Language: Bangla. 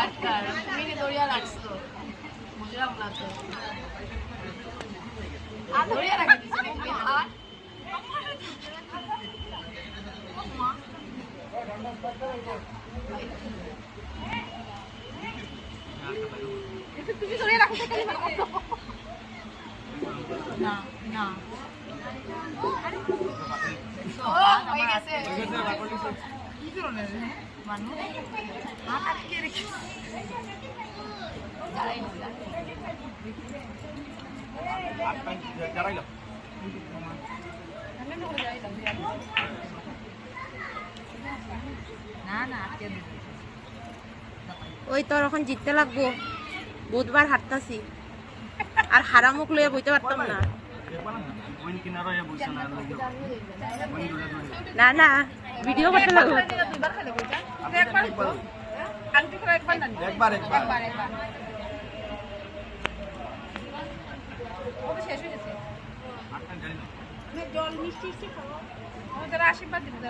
ডাক্তার মিনি দড়িয়া রাখছো বুঝলাম না তো আর দড়িয়া রাখি দিছি নাকি আর তুমি দড়িয়া রাখো না না ও হয়ে গেছে কি করলে মানুষ হাত আটকে রেখে না না আটকে ওই তোর এখন জিততে লাগবো বুধবার হাঁটতাছি আর হারা মুখ লইয়া বইতে পারতাম না না না ভিডিও করতে লাগবো একবার জল মিষ্টি খাওয়া আশীর্বাদ দিতে